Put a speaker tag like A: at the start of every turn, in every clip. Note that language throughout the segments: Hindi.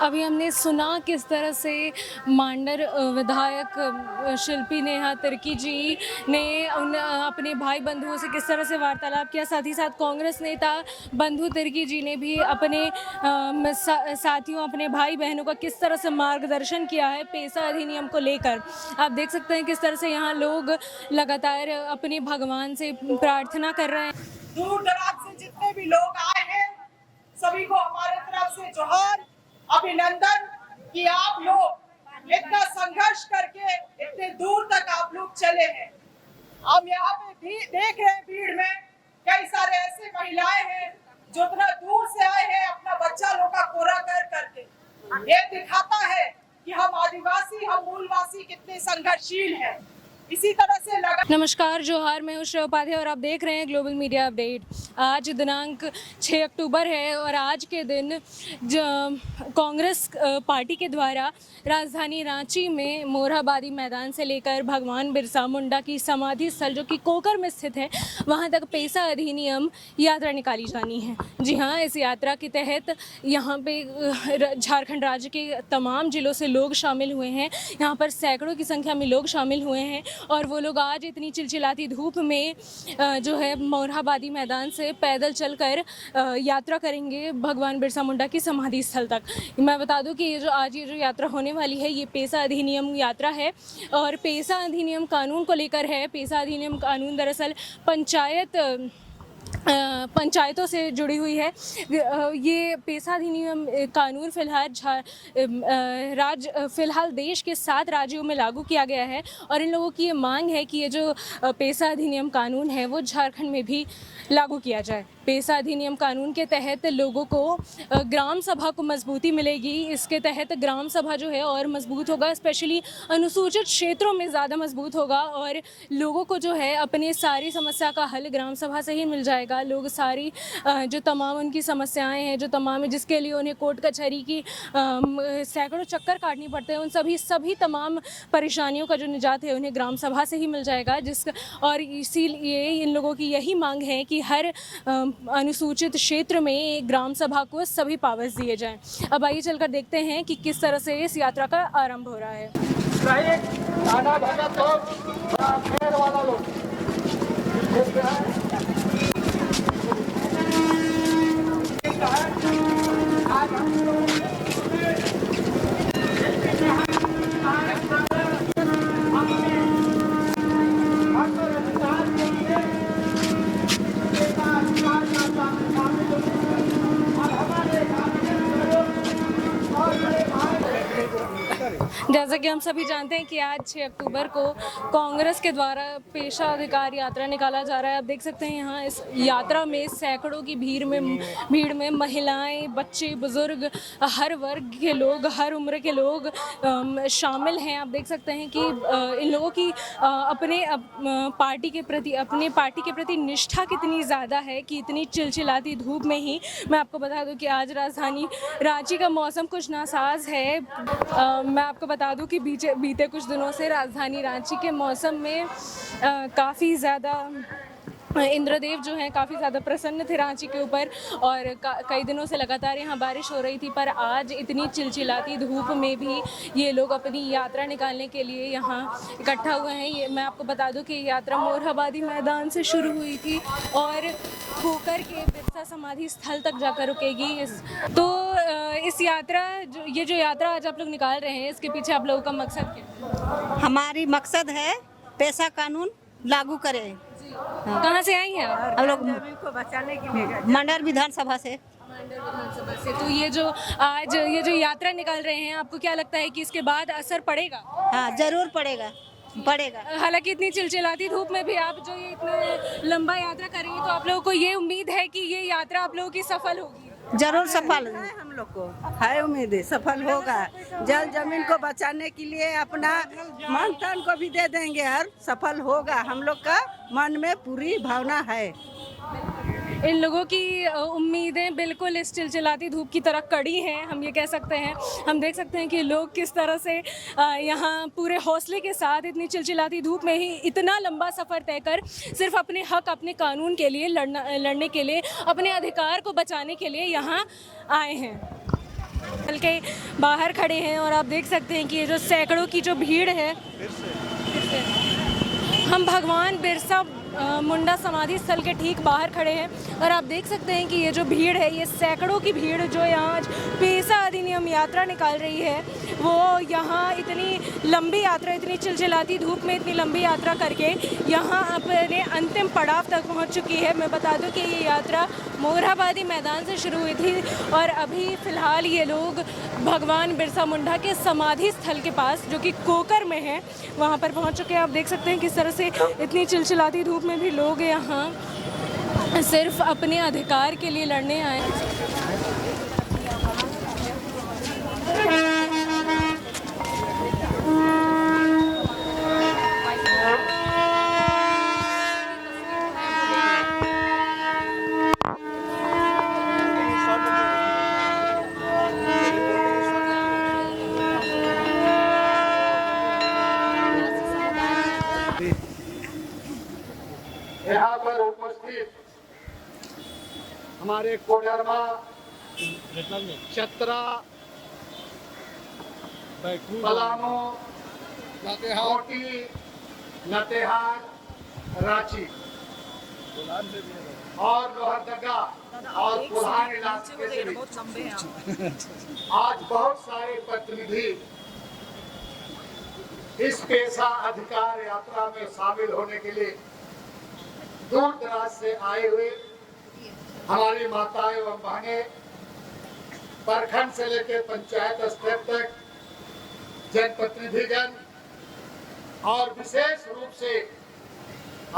A: अभी हमने सुना किस तरह से मांडर विधायक शिल्पी नेहा तिर्की जी ने अपने भाई बंधुओं से किस तरह से वार्तालाप किया। साथ ही साथ कांग्रेस नेता बंधु तिर्की जी ने भी अपने साथियों, अपने भाई बहनों का किस तरह से मार्गदर्शन किया है पेशा अधिनियम को लेकर। आप देख सकते हैं किस तरह से यहाँ लोग लगातार अपने भगवान से प्रार्थना कर रहे हैं।
B: दूर दराज से जितने भी लोग आए हैं सभी को हमारे तरफ से जोहार, अभिनंदन कि आप लोग इतना संघर्ष करके इतने दूर तक आप लोग चले हैं। हम यहाँ पे भी देख रहे हैं भीड़ में कई सारे ऐसे महिलाएं हैं जो इतना दूर से आए हैं अपना बच्चा लोग का कोरा कर करके। ये दिखाता है कि हम आदिवासी, हम मूलवासी कितने संघर्षशील हैं। इसी तरह से लगा।
A: नमस्कार, जोहार, मैं हूं श्रेया उपाध्याय और आप देख रहे हैं ग्लोबल मीडिया अपडेट। आज दिनांक 6 अक्टूबर है और आज के दिन कांग्रेस पार्टी के द्वारा राजधानी रांची में मोरहाबादी मैदान से लेकर भगवान बिरसा मुंडा की समाधि स्थल जो कि कोकर में स्थित है वहां तक पेशा अधिनियम यात्रा निकाली जानी है। जी हाँ, इस यात्रा के तहत यहाँ पे झारखंड राज्य के तमाम जिलों से लोग शामिल हुए हैं। यहाँ पर सैकड़ों की संख्या में लोग शामिल हुए हैं और वो लोग आज इतनी चिलचिलाती धूप में जो है मोरहाबादी मैदान से पैदल चलकर यात्रा करेंगे भगवान बिरसा मुंडा की समाधि स्थल तक। मैं बता दूं कि ये जो यात्रा होने वाली है ये पेशा अधिनियम यात्रा है और पेशा अधिनियम कानून को लेकर है। पेशा अधिनियम कानून दरअसल पंचायतों से जुड़ी हुई है। ये पेशा अधिनियम कानून फिलहाल देश के 7 राज्यों में लागू किया गया है और इन लोगों की ये मांग है कि ये जो पेशा अधिनियम कानून है वो झारखंड में भी लागू किया जाए। पेशा अधिनियम कानून के तहत लोगों को ग्राम सभा को मजबूती मिलेगी। इसके तहत ग्राम सभा जो है और मजबूत होगा, स्पेशली अनुसूचित क्षेत्रों में ज़्यादा मजबूत होगा और लोगों को जो है अपनी सारी समस्या का हल ग्राम सभा से ही मिल जाएगा। लोग सारी जो तमाम उनकी समस्याएं हैं, जो तमाम जिसके लिए उन्हें कोर्ट कचहरी की सैकड़ों चक्कर काटनी पड़ते हैं, उन सभी तमाम परेशानियों का जो निजात है उन्हें ग्राम सभा से ही मिल जाएगा। और इसीलिए इन लोगों की यही मांग है कि हर अनुसूचित क्षेत्र में ग्राम सभा को सभी पावर्स दिए जाएं। अब आइए चलकर देखते हैं कि किस तरह से इस यात्रा का आरंभ हो रहा है। जैसा कि हम सभी जानते हैं कि आज 6 अक्टूबर को कांग्रेस के द्वारा पेशा अधिकार यात्रा निकाला जा रहा है। आप देख सकते हैं यहाँ इस यात्रा में सैकड़ों की भीड़ में महिलाएं, बच्चे, बुजुर्ग, हर वर्ग के लोग, हर उम्र के लोग शामिल हैं। आप देख सकते हैं कि इन लोगों की अपने पार्टी के प्रति निष्ठा कितनी ज़्यादा है कि इतनी चिलचिलाती धूप में ही। मैं आपको बता दूं कि आज राजधानी रांची का मौसम कुछ नासाज है। मैं आपको बता दूं कि बीते कुछ दिनों से राजधानी रांची के मौसम में काफ़ी ज़्यादा इंद्रदेव जो हैं काफ़ी ज़्यादा प्रसन्न थे रांची के ऊपर और कई दिनों से लगातार यहाँ बारिश हो रही थी, पर आज इतनी चिलचिलाती धूप में भी ये लोग अपनी यात्रा निकालने के लिए यहाँ इकट्ठा हुए हैं। मैं आपको बता दूं कि यात्रा मोरहाबादी मैदान से शुरू हुई थी और होकर के बिरसा समाधि स्थल तक जाकर रुकेगी। इस यात्रा ये जो यात्रा आज आप लोग निकाल रहे हैं, इसके पीछे आप लोगों का मकसद क्या?
C: हमारी मकसद है पेशा कानून लागू करें।
A: कहाँ से आई हैं आप?
C: हम लोग
B: को बचाने के लिए
C: मंडल विधानसभा से।
A: तो ये जो यात्रा निकाल रहे हैं, आपको क्या लगता है कि इसके बाद असर पड़ेगा?
C: हाँ, जरूर पड़ेगा।
A: हालांकि इतनी चिलचिलाती धूप में भी आप जो ये इतने लंबा यात्रा करेंगे तो आप लोगों को ये उम्मीद है कि ये यात्रा आप लोगों की सफल होगी?
C: जरूर सफल
B: है। हम लोग को है उम्मीद है सफल होगा। जल जमीन को बचाने के लिए अपना मन तन को भी दे देंगे और सफल होगा। हम लोग का मन में पूरी भावना है।
A: इन लोगों की उम्मीदें बिल्कुल इस चिलचिलाती धूप की तरह कड़ी हैं, हम ये कह सकते हैं। हम देख सकते हैं कि लोग किस तरह से यहाँ पूरे हौसले के साथ इतनी चिलचिलाती धूप में ही इतना लंबा सफ़र तय कर सिर्फ अपने हक, अपने कानून के लिए लड़ने के लिए, अपने अधिकार को बचाने के लिए यहाँ आए हैं। स्थल के बाहर खड़े हैं और आप देख सकते हैं कि ये जो सैकड़ों की जो भीड़ है, हम भगवान बिरसा मुंडा समाधि स्थल के ठीक बाहर खड़े हैं और आप देख सकते हैं कि ये जो भीड़ है, ये सैकड़ों की भीड़ जो यहाँ आज पेशा अधिनियम यात्रा निकाल रही है, वो यहाँ इतनी लंबी यात्रा, इतनी चिलचिलाती धूप में इतनी लंबी यात्रा करके यहाँ अपने अंतिम पड़ाव तक पहुँच चुकी है। मैं बता दूँ कि ये यात्रा मोरहाबादी मैदान से शुरू हुई थी और अभी फ़िलहाल ये लोग भगवान बिरसा मुंडा के समाधि स्थल के पास, जो कि कोकर में है, वहाँ पर पहुँच चुके हैं। आप देख सकते हैं किस तरह से इतनी चिलचिलाती धूप में भी लोग यहाँ सिर्फ अपने अधिकार के लिए लड़ने आए।
D: यहाँ पर उपस्थित हमारे कोडरमा, चतरा, पलामू, कोटी, लातेहार, रांची और लोहरदगा और बुरहान इलाके से भी आज बहुत सारे प्रतिनिधि इस पेशा अधिकार यात्रा में शामिल होने के लिए दूर दराज से आए हुए हमारी माताएं एवं बहनें, प्रखंड से लेकर पंचायत स्तर तक जनप्रतिनिधिगण और विशेष रूप से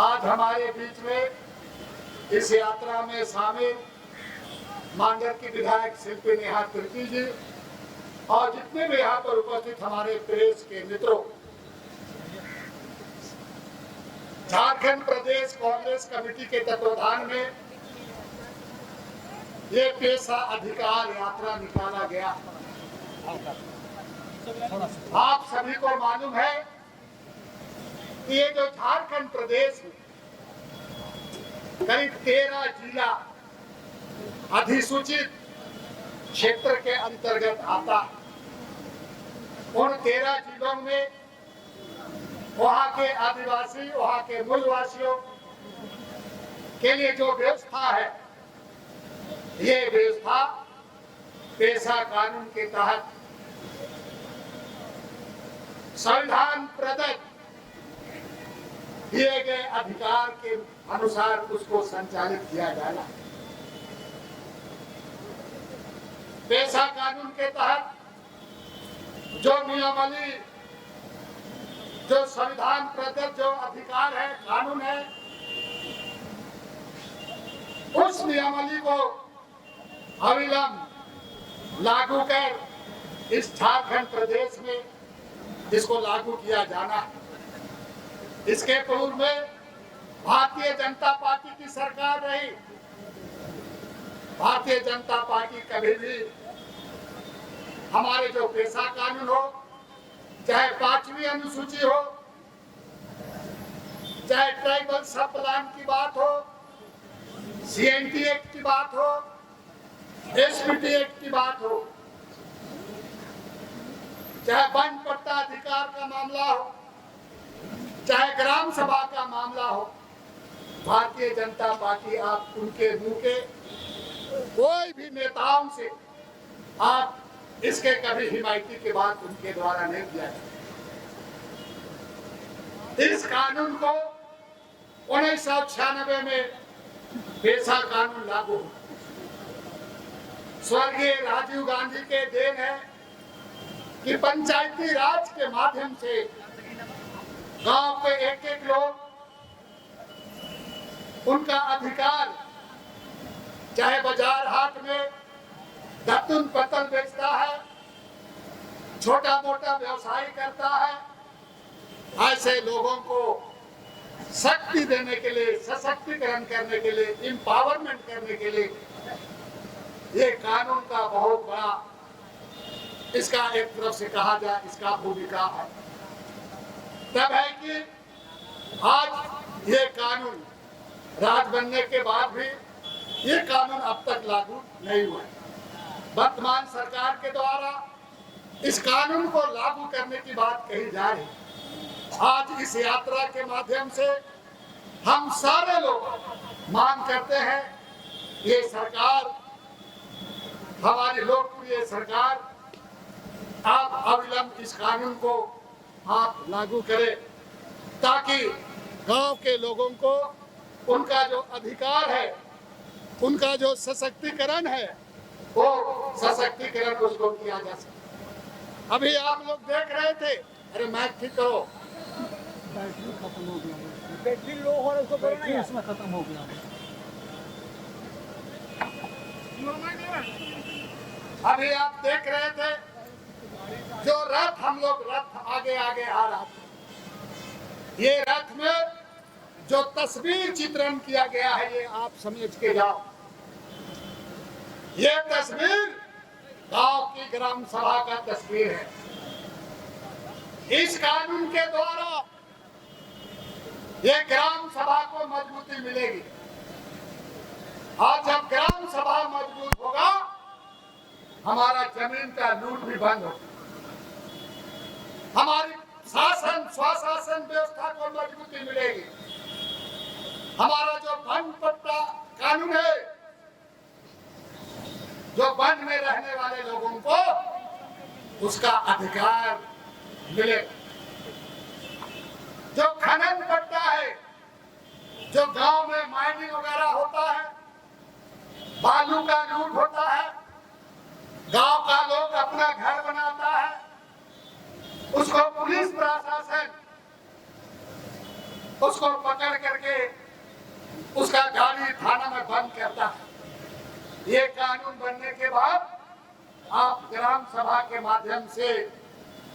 D: आज हमारे बीच में इस यात्रा में शामिल मांडर की विधायक शिल्पी नेहा तिर्की जी और जितने भी यहाँ पर उपस्थित हमारे प्रेस के मित्रों, झारखंड प्रदेश कांग्रेस कमेटी के तत्वाधान में ये पेशा अधिकार यात्रा निकाला गया। आप सभी को मालूम है कि ये जो झारखंड प्रदेश में करीब 13 जिला अधिसूचित क्षेत्र के अंतर्गत आता है। उन 13 जिलों में वहाँ के आदिवासी, वहाँ के मूलवासियों के लिए जो व्यवस्था है, ये व्यवस्था पेशा कानून के तहत संविधान प्रदत्त दिए गए अधिकार के अनुसार उसको संचालित किया जाना। पेशा कानून के तहत जो नियमावली, जो संविधान प्रदत्त जो अधिकार है, कानून है, उस नियमावली को अविलंब लागू कर इस झारखंड प्रदेश में इसको लागू किया जाना है। इसके पूर्व में भारतीय जनता पार्टी की सरकार रही। भारतीय जनता पार्टी कभी भी हमारे जो पेशा कानून हो, चाहे 5वीं अनुसूची हो, चाहे ट्राइबल सब प्लान की बात हो, CNT एक्ट की बात हो, SPT एक्ट की बात हो, चाहे वन पट्टा अधिकार का मामला हो, चाहे ग्राम सभा का मामला हो, भारतीय जनता पार्टी आप उनके मुंह के कोई भी नेताओं से आप इसके कभी हिमायती की बात उनके द्वारा नहीं किया जाए। इस कानून को 1996 में पेशा कानून लागू हुआ। स्वर्गीय राजीव गांधी के देन है कि पंचायती राज के माध्यम से गांव के एक-एक लोग उनका अधिकार, चाहे बाजार हाट में दत्तुन पत्तल बेचता है, छोटा मोटा व्यवसाय करता है, ऐसे लोगों को शक्ति देने के लिए, सशक्तिकरण करने के लिए, एम्पावरमेंट करने के लिए ये कानून का बहुत बड़ा, इसका एक तरफ से कहा जाए, इसका भूमिका है। तब है कि आज ये कानून राज बनने के बाद भी ये कानून अब तक लागू नहीं हुआ। वर्तमान सरकार के द्वारा इस कानून को लागू करने की बात कही जा रही है। आज इस यात्रा के माध्यम से हम सारे लोग मांग करते हैं, ये सरकार, हमारी लोकप्रिय सरकार, आप अविलंब इस कानून को आप लागू करें, ताकि गांव के लोगों को उनका जो अधिकार है, उनका जो सशक्तिकरण है, वो सशक्तिकरण उसको किया जा सके। अभी आप लोग देख रहे थे, अरे माइक ठीक करो,
E: बैटरी खत्म हो गया, बैटरी लो हो रहा है, उसको बैटरी उसमें खत्म हो गया।
D: अभी आप देख रहे थे जो रथ, हम लोग रथ आगे आगे आ रहा था, ये रथ में जो तस्वीर चित्रण किया गया है, ये आप समझ के जाओ। ये तस्वीर गांव की ग्राम सभा का तस्वीर है। इस कानून के द्वारा ये ग्राम सभा को मजबूती मिलेगी, और जब ग्राम सभा मजबूत होगा, हमारा जमीन का लूट भी बंद होगा, हमारी शासन स्वशासन व्यवस्था को मजबूती मिलेगी, हमारा जो वन पट्टा कानून है, जो वन में रहने वाले लोगों को उसका अधिकार मिलेगा, जो खनन पट्टा है, जो गांव में माइनिंग वगैरह होता है, बालू का लूट होता है, गांव का लोग अपना घर बनाता है, उसको पुलिस प्रशासन उसको पकड़ करके उसका गाड़ी थाना में बंद करता है। ये कानून बनने के बाद आप ग्राम सभा के माध्यम से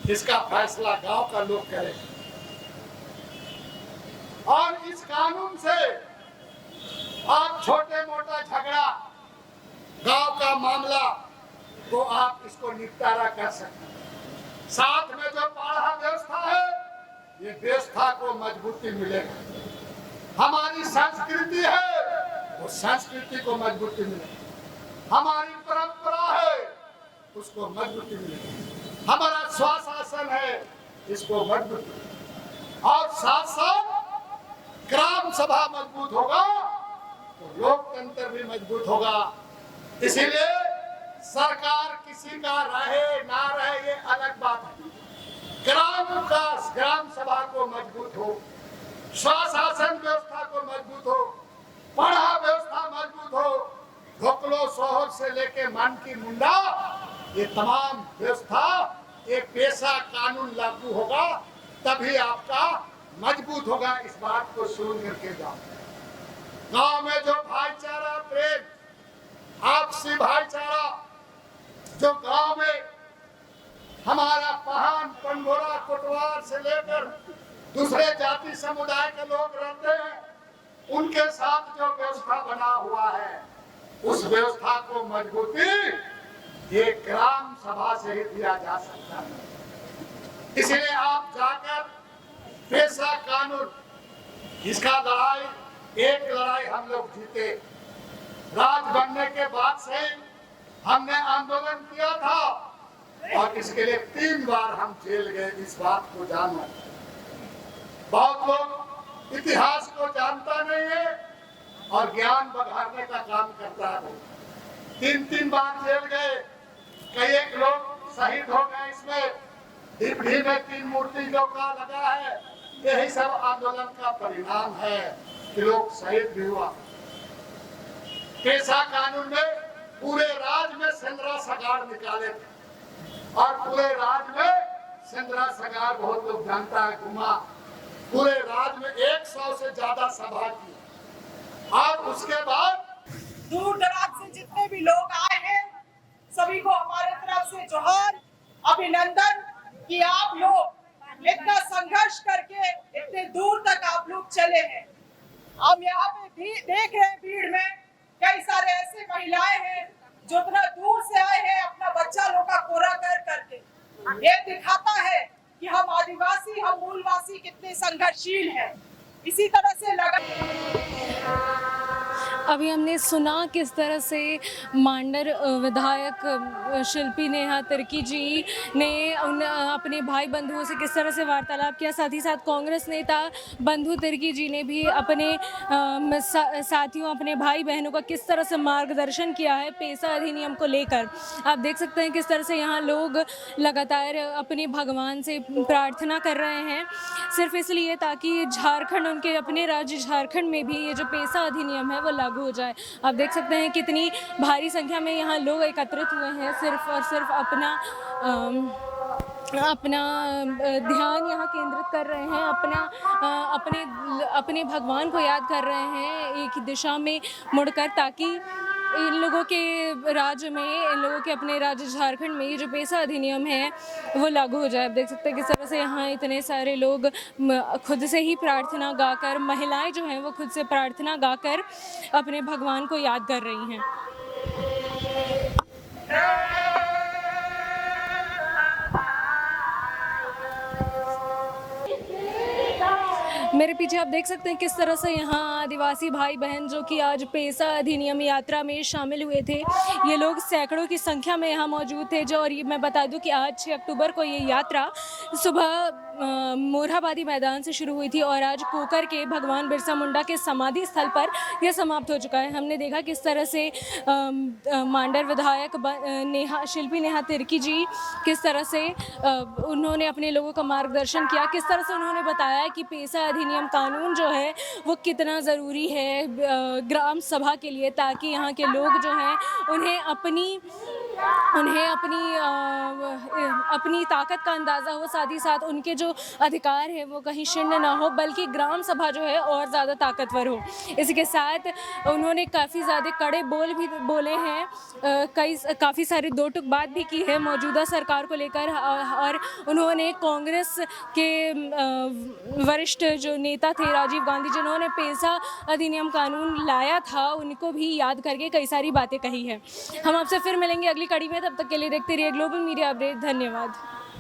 D: इसका फैसला गांव का लोग करें, और इस कानून से आप छोटे मोटा झगड़ा, गांव का मामला को आप इसको निपटारा कर सकते हैं। साथ में जो पाढ़ा व्यवस्था है, ये व्यवस्था को मजबूती मिलेगा। हमारी संस्कृति है, वो संस्कृति को मजबूती मिलेगी। हमारी परंपरा है, उसको मजबूती मिलेगी। हमारा स्वशासन है, इसको मजबूती मिलेगी। और साथ साथ ग्राम सभा मजबूत होगा तो लोकतंत्र भी मजबूत होगा। इसीलिए सरकार किसी का रहे ना रहे, ये अलग बात है। ग्राम सभा को मजबूत हो, स्वशासन व्यवस्था को मजबूत हो, पढ़ा व्यवस्था मजबूत हो, ढोकलो शोहर से लेके मन की मुंडा, ये तमाम व्यवस्था, एक पेशा कानून लागू होगा, तभी आपका मजबूत होगा। इस बात को सुन करके जाओ। गांव में जो भाईचारा, प्रेम, आपसी भाईचारा, जो गांव में हमारा पहान, पंगोरा, कोटवार से लेकर दूसरे जाति समुदाय के लोग रहते हैं, उनके साथ जो व्यवस्था बना हुआ है, उस व्यवस्था को मजबूती ये ग्राम सभा से ही दिया जा सकता है। इसलिए आप जाकर पेशा कानून, इसका लड़ाई, एक लड़ाई हम लोग जीते। राज बनने के बाद से हमने आंदोलन किया था, और इसके लिए 3 बार हम जेल गए। इस बात को जानो, बहुत लोग इतिहास को जानता नहीं है और ज्ञान बघाड़ने का काम करता है। 3 बार जेल गए, कई एक लोग शहीद हो गए। इसमें डिपढ़ी में 3 मूर्ति लोग का लगा है। यही सब आंदोलन का परिणाम है कि लोग शहीद भी हुआ। पेशा कानून में पूरे राज्य में सेंद्रा सगाड़ निकाले थे, और पूरे राज्य में सेंद्रा सगाड़ बहुत लोग जानता है घुमा। पूरे राज्य में 100 से ज्यादा सभा की, और उसके बाद
B: दूर दराज से जितने भी लोग आए हैं, सभी को हमारे तरफ से जोहार, अभिनंदन कि आप लोग इतना संघर्ष करके इतने दूर तक आप लोग चले हैं। हम यहाँ पे भी देख रहे हैं, भीड़ में कई सारे ऐसे महिलाएं हैं जो इतना दूर से आए हैं अपना बच्चा लोग का कोरा कर करके। ये दिखाता है कि हम आदिवासी, हम मूलवासी कितने संघर्षशील हैं। इसी तरह से लगा
A: अभी हमने सुना किस तरह से मांडर विधायक शिल्पी नेहा तिर्की जी ने अपने भाई बंधुओं से किस तरह से वार्तालाप किया। साथ ही साथ कांग्रेस नेता बंधु तिर्की जी ने भी अपने साथियों, अपने भाई बहनों का किस तरह से मार्गदर्शन किया है पेशा अधिनियम को लेकर। आप देख सकते हैं किस तरह से यहाँ लोग लगातार अपने भगवान से प्रार्थना कर रहे हैं, सिर्फ इसलिए ताकि झारखंड, उनके अपने राज्य झारखंड में भी ये जो पेशा अधिनियम है वो लागू हो जाए। आप देख सकते हैं कितनी भारी संख्या में यहाँ लोग एकत्रित हुए हैं, सिर्फ और सिर्फ अपना ध्यान यहाँ केंद्रित कर रहे हैं, अपने भगवान को याद कर रहे हैं एक दिशा में मुड़कर, ताकि इन लोगों के राज्य में, इन लोगों के अपने राज्य झारखंड में ये जो पेशा अधिनियम है वो लागू हो जाए। आप देख सकते हैं किस तरह से यहाँ इतने सारे लोग खुद से ही प्रार्थना गाकर, महिलाएं जो हैं वो खुद से प्रार्थना गाकर अपने भगवान को याद कर रही हैं। मेरे पीछे आप देख सकते हैं किस तरह से यहाँ आदिवासी भाई बहन जो कि आज पेशा अधिनियम यात्रा में शामिल हुए थे, ये लोग सैकड़ों की संख्या में यहाँ मौजूद थे। और ये मैं बता दूं कि आज 6 अक्टूबर को ये यात्रा सुबह मोरहाबादी मैदान से शुरू हुई थी और आज कोकर के भगवान बिरसा मुंडा के समाधि स्थल पर यह समाप्त हो चुका है। हमने देखा किस तरह से मांडर विधायक शिल्पी नेहा तिर्की जी किस तरह से उन्होंने अपने लोगों का मार्गदर्शन किया, किस तरह से उन्होंने बताया कि पेशा अधिनियम कानून जो है वो कितना ज़रूरी है ग्राम सभा के लिए, ताकि यहाँ के लोग जो हैं उन्हें अपनी ताकत का अंदाज़ा हो, साथ ही साथ उनके जो अधिकार है वो कहीं क्षीण ना हो, बल्कि ग्राम सभा जो है और ज़्यादा ताकतवर हो। इसी के साथ उन्होंने काफ़ी ज़्यादा कड़े बोल भी बोले हैं, काफ़ी सारी दो टूक बात भी की है मौजूदा सरकार को लेकर, और उन्होंने कांग्रेस के वरिष्ठ जो नेता थे राजीव गांधी, जिन्होंने पेशा अधिनियम कानून लाया था, उनको भी याद करके कई सारी बातें कही है। हम आपसे फिर मिलेंगे अगली कड़ी में, तब तक के लिए देखते रहिए ग्लोबल मीडिया अपडेट। धन्यवाद।